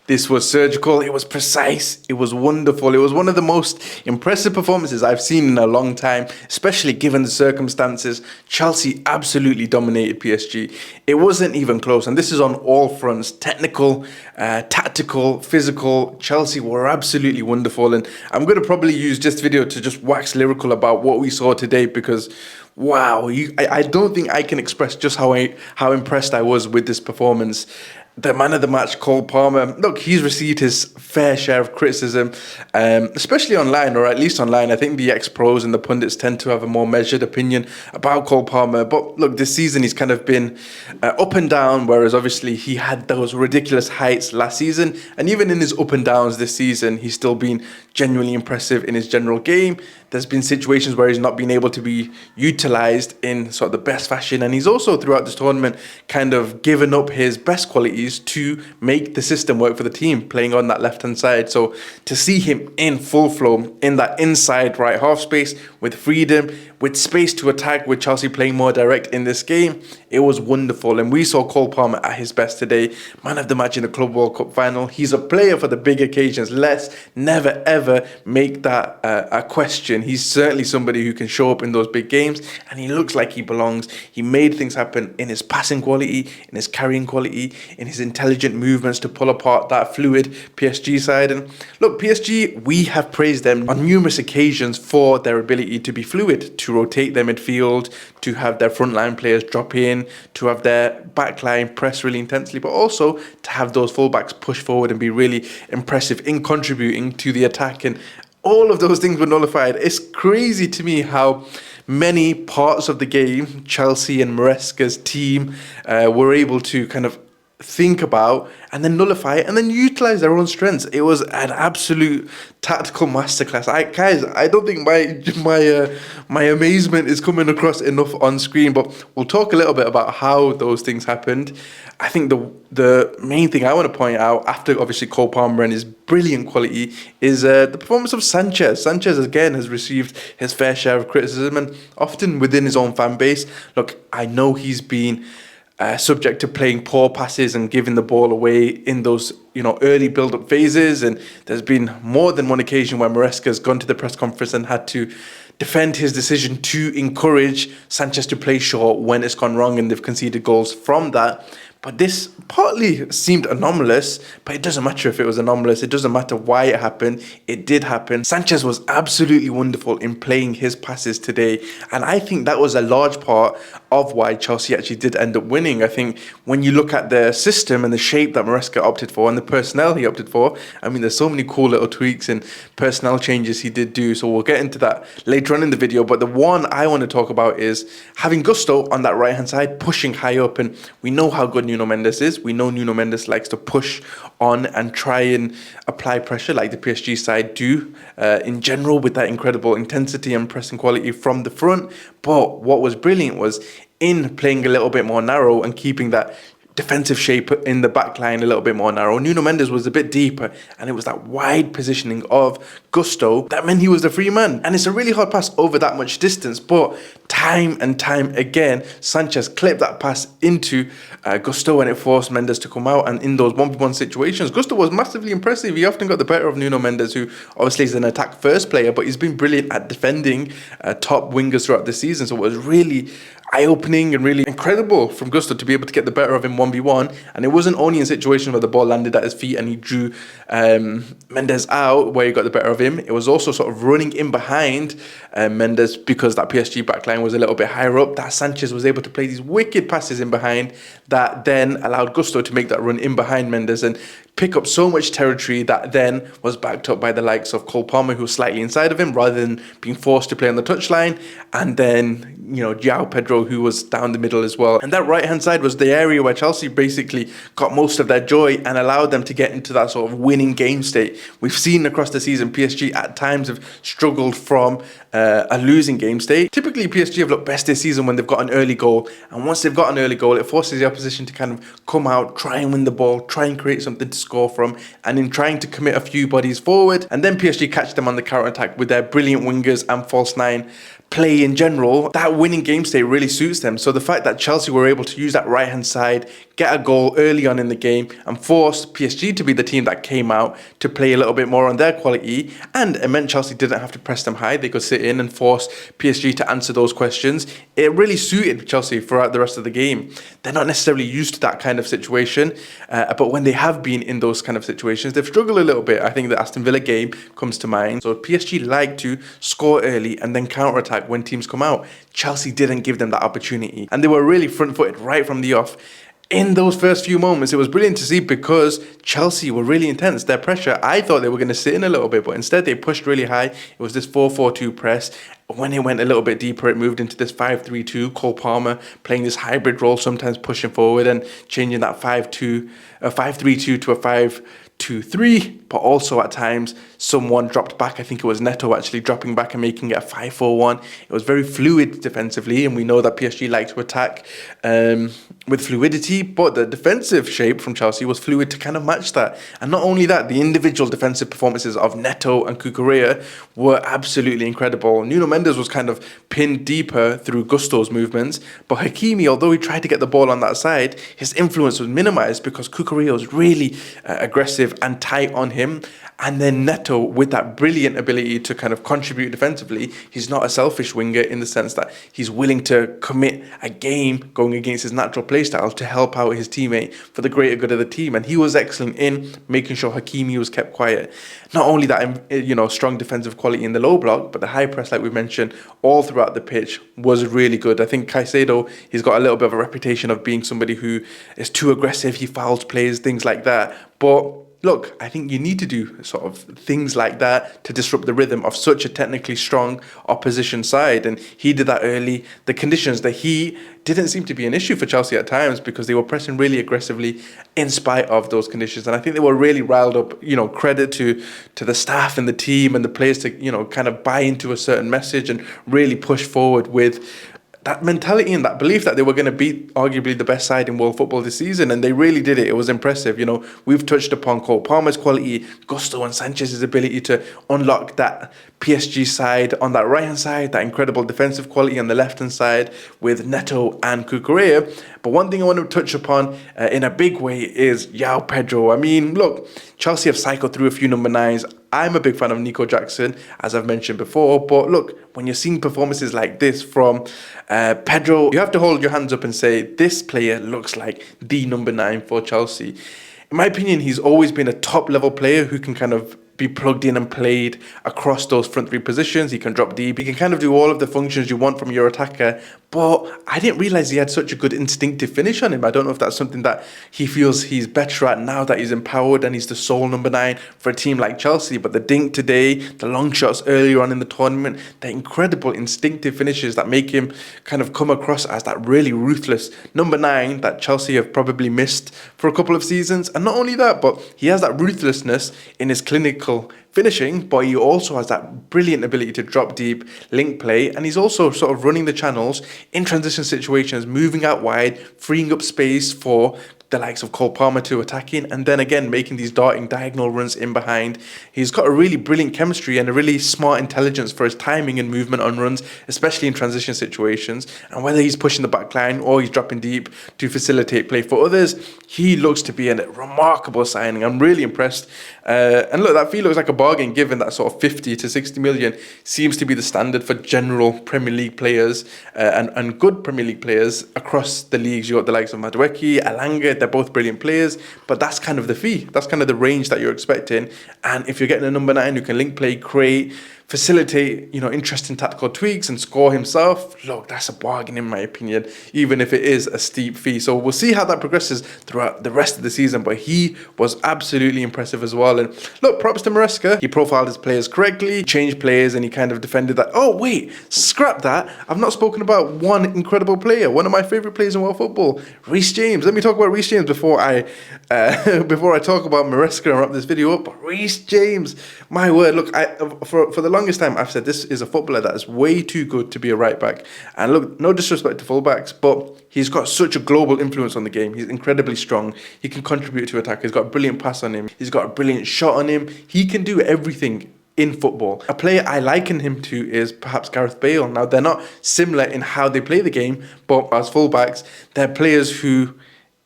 This was surgical, it was precise, it was wonderful. It was one of the most impressive performances I've seen in a long time, especially given the circumstances. Chelsea absolutely dominated PSG. It wasn't even close, and this is on all fronts: technical, tactical, physical. Chelsea were absolutely wonderful, and I'm going to probably use this video to just wax lyrical about what we saw today, because wow, I don't think I can express just how impressed I was with this performance. The man of the match, Cole Palmer, look, he's received his fair share of criticism, especially online, or at least online. I think the ex-pros and the pundits tend to have a more measured opinion about Cole Palmer. But look, this season he's kind of been up and down, whereas obviously he had those ridiculous heights last season. And even in his up and downs this season, he's still been genuinely impressive in his general game. There's been situations where he's not been able to be utilised in sort of the best fashion. And he's also, throughout this tournament, kind of given up his best qualities to make the system work for the team, playing on that left-hand side. So to see him in full flow, in that inside right half space, with freedom, with space to attack, with Chelsea playing more direct in this game, it was wonderful. And we saw Cole Palmer at his best today. Man of the match in the Club World Cup final. He's a player for the big occasions. Let's never, ever make that a question. He's certainly somebody who can show up in those big games, and he looks like he belongs. He made things happen in his passing quality, in his carrying quality, in his intelligent movements to pull apart that fluid PSG side. And look, PSG, we have praised them on numerous occasions for their ability to be fluid, to rotate their midfield, to have their frontline players drop in, to have their backline press really intensely, but also to have those fullbacks push forward and be really impressive in contributing to the attack. And all of those things were nullified. It's crazy to me how many parts of the game Chelsea and Maresca's team were able to kind of think about and then nullify it and then utilize their own strengths. It was an absolute tactical masterclass. I don't think my amazement is coming across enough on screen, but we'll talk a little bit about how those things happened. I think the main thing I want to point out, after obviously Cole Palmer and his brilliant quality, is the performance of Sanchez. Sanchez again has received his fair share of criticism, and often within his own fan base. Look, I know he's been subject to playing poor passes and giving the ball away in those, early build-up phases. And there's been more than one occasion where Maresca's gone to the press conference and had to defend his decision to encourage Sanchez to play short when it's gone wrong, and they've conceded goals from that. But this partly seemed anomalous, but it doesn't matter if it was anomalous. It doesn't matter why it happened. It did happen. Sanchez was absolutely wonderful in playing his passes today. And I think that was a large part of why Chelsea actually did end up winning. I think when you look at the system and the shape that Maresca opted for and the personnel he opted for, I mean, there's so many cool little tweaks and personnel changes he did do. So we'll get into that later on in the video. But the one I want to talk about is having Gusto on that right-hand side, pushing high up. And we know how good Nuno Mendes is. We know Nuno Mendes likes to push on and try and apply pressure like the PSG side do in general, with that incredible intensity and pressing quality from the front. But what was brilliant was in playing a little bit more narrow and keeping that defensive shape in the back line a little bit more narrow. Nuno Mendes was a bit deeper, and it was that wide positioning of Gusto that meant he was the free man. And it's a really hard pass over that much distance, but time and time again, Sanchez clipped that pass into Gusto, and it forced Mendes to come out. And in those 1v1 situations, Gusto was massively impressive. He often got the better of Nuno Mendes, who obviously is an attack-first player, but he's been brilliant at defending top wingers throughout the season. So it was really eye-opening and really incredible from Gusto to be able to get the better of him 1v1. And it wasn't only in situations where the ball landed at his feet and he drew Mendes out where he got the better of him. It was also sort of running in behind Mendes, because that PSG backline was a little bit higher up, that Sanchez was able to play these wicked passes in behind that then allowed Gusto to make that run in behind Mendes and pick up so much territory that then was backed up by the likes of Cole Palmer, who was slightly inside of him rather than being forced to play on the touchline, and then Joao Pedro, who was down the middle as well. And that right-hand side was the area where Chelsea basically got most of their joy and allowed them to get into that sort of winning game state. We've seen across the season PSG at times have struggled from a losing game state. Typically PSG have looked best this season when they've got an early goal, and once they've got an early goal, it forces the opposition to kind of come out, try and win the ball, try and create something to score from, and in trying to commit a few bodies forward. And then PSG catch them on the counter-attack with their brilliant wingers and false nine play in general. That winning game state really suits them. So the fact that Chelsea were able to use that right-hand side, get a goal early on in the game, and force PSG to be the team that came out to play a little bit more on their quality, and it meant Chelsea didn't have to press them high. They could sit in and force PSG to answer those questions. It really suited Chelsea throughout the rest of the game. They're not necessarily used to that kind of situation, but when they have been in those kind of situations, they've struggled a little bit. I think the Aston Villa game comes to mind. So PSG like to score early and then counter-attack when teams come out. Chelsea didn't give them that opportunity, and they were really front-footed right from the off. In those first few moments, it was brilliant to see because Chelsea were really intense. Their pressure, I thought they were going to sit in a little bit, but instead they pushed really high. It was this 4-4-2 press. When it went a little bit deeper, it moved into this 5-3-2. Cole Palmer playing this hybrid role, sometimes pushing forward and changing that 5-3-2 to a 5-2-3, but also at times someone dropped back. I think it was Neto actually dropping back and making it a 5-4-1. It was very fluid defensively, and we know that PSG like to attack with fluidity, but the defensive shape from Chelsea was fluid to kind of match that. And not only that, the individual defensive performances of Neto and Cucurella were absolutely incredible. Nuno Mendes was kind of pinned deeper through Gusto's movements, but Hakimi, although he tried to get the ball on that side, his influence was minimized because Cucurella was really aggressive and tight on him. And then Neto, with that brilliant ability to kind of contribute defensively, he's not a selfish winger in the sense that he's willing to commit a game going against his natural play style to help out his teammate for the greater good of the team. And he was excellent in making sure Hakimi was kept quiet. Not only that, strong defensive quality in the low block, but the high press, like we mentioned, all throughout the pitch was really good. I think Caicedo, he's got a little bit of a reputation of being somebody who is too aggressive, he fouls players, things like that. But look, I think you need to do sort of things like that to disrupt the rhythm of such a technically strong opposition side. And he did that early. The conditions, the heat, didn't seem to be an issue for Chelsea at times because they were pressing really aggressively in spite of those conditions. And I think they were really riled up. Credit to the staff and the team and the players to, kind of buy into a certain message and really push forward with that mentality and that belief that they were going to beat arguably the best side in world football this season, and they really did it. It was impressive. We've touched upon Cole Palmer's quality, Gusto and Sanchez's ability to unlock that PSG side on that right-hand side, that incredible defensive quality on the left-hand side with Neto and Cucurella. But one thing I want to touch upon in a big way is Joao Pedro. I mean, look, Chelsea have cycled through a few number 9s. I'm a big fan of Nico Jackson, as I've mentioned before. But look, when you're seeing performances like this from Pedro, you have to hold your hands up and say, this player looks like the number 9 for Chelsea. In my opinion, he's always been a top-level player who can kind of be plugged in and played across those front 3 positions. He can drop deep. He can kind of do all of the functions you want from your attacker. But I didn't realise he had such a good instinctive finish on him. I don't know if that's something that he feels he's better at now that he's empowered and he's the sole number 9 for a team like Chelsea. But the dink today, the long shots earlier on in the tournament, the incredible instinctive finishes that make him kind of come across as that really ruthless number 9 that Chelsea have probably missed for a couple of seasons. And not only that, but he has that ruthlessness in his clinical finishing, but he also has that brilliant ability to drop deep, link play, and he's also sort of running the channels in transition situations, moving out wide, freeing up space for the likes of Cole Palmer to attack in, and then again making these darting diagonal runs in behind. He's got a really brilliant chemistry and a really smart intelligence for his timing and movement on runs, especially in transition situations. And whether he's pushing the back line or he's dropping deep to facilitate play for others, he looks to be a remarkable signing. I'm really impressed. And look, that fee looks like a bargain given that sort of 50 to 60 million seems to be the standard for general Premier League players and good Premier League players across the leagues. You got the likes of Madueke, Alanga. They're both brilliant players, but that's kind of the fee. That's kind of the range that you're expecting. And if you're getting a number 9 who can link play, create, facilitate, interesting tactical tweaks and score himself, look, that's a bargain in my opinion, even if it is a steep fee. So we'll see how that progresses throughout the rest of the season, but he was absolutely impressive as well. And look, props to Maresca. He profiled his players correctly, changed players, and he kind of defended that. Oh, wait, scrap that. I've not spoken about one incredible player, one of my favourite players in world football, Reece James. Let me talk about Reece James before I talk about Maresca and wrap this video up. But Reece James, my word, look, for the longest time, I've said this is a footballer that is way too good to be a right back. And look, no disrespect to fullbacks, but he's got such a global influence on the game. He's incredibly strong. He can contribute to attack. He's got a brilliant pass on him. He's got a brilliant shot on him. He can do everything in football. A player I liken him to is perhaps Gareth Bale. Now, they're not similar in how they play the game, but as fullbacks, they're players who,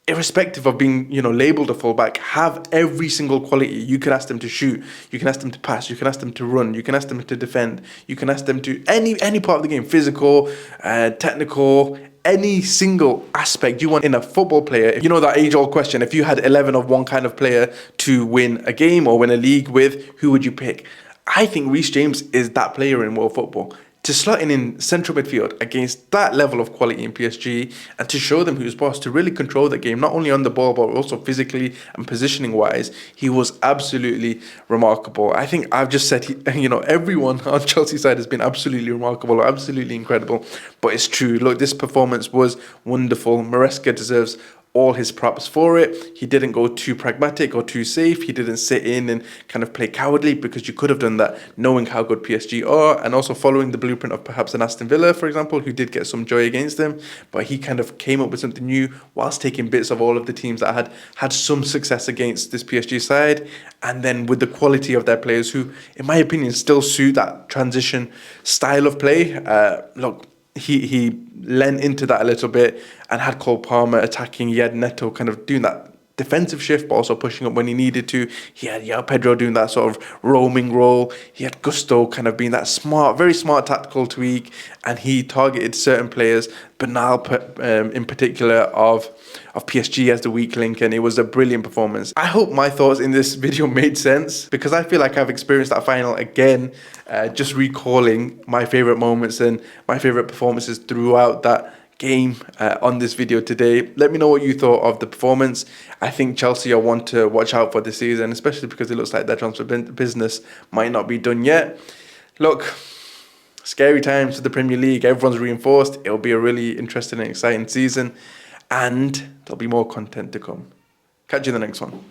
irrespective of being, labelled a fullback, have every single quality. You can ask them to shoot, you can ask them to pass, you can ask them to run, you can ask them to defend, you can ask them to any part of the game, physical, technical, any single aspect you want in a football player. You know that age-old question, if you had 11 of one kind of player to win a game or win a league with, who would you pick? I think Reece James is that player in world football. To slot in central midfield against that level of quality in PSG and to show them who's boss, to really control the game, not only on the ball, but also physically and positioning wise, he was absolutely remarkable. I think I've just said, everyone on Chelsea's side has been absolutely remarkable or absolutely incredible, but it's true. Look, this performance was wonderful. Maresca deserves all his props for it. He didn't go too pragmatic or too safe. He didn't sit in and kind of play cowardly, because you could have done that knowing how good PSG are and also following the blueprint of perhaps an Aston Villa, for example, who did get some joy against them. But he kind of came up with something new whilst taking bits of all of the teams that had some success against this PSG side, and then with the quality of their players who, in my opinion, still suit that transition style of play. Look, he lent into that a little bit and had Cole Palmer attacking. He had Neto kind of doing that defensive shift, but also pushing up when he needed to. He had Joao Pedro doing that sort of roaming role. He had Gusto kind of being that smart, very smart tactical tweak, and he targeted certain players, Bernal in particular of PSG as the weak link, and it was a brilliant performance. I hope my thoughts in this video made sense, because I feel like I've experienced that final again, just recalling my favourite moments and my favourite performances throughout that game on this video today. Let me know what you thought of the performance. I think Chelsea are one to watch out for this season, especially because it looks like their transfer business might not be done yet. Look, scary times for the Premier League. Everyone's reinforced. It'll be a really interesting and exciting season, and there'll be more content to come. Catch you in the next one.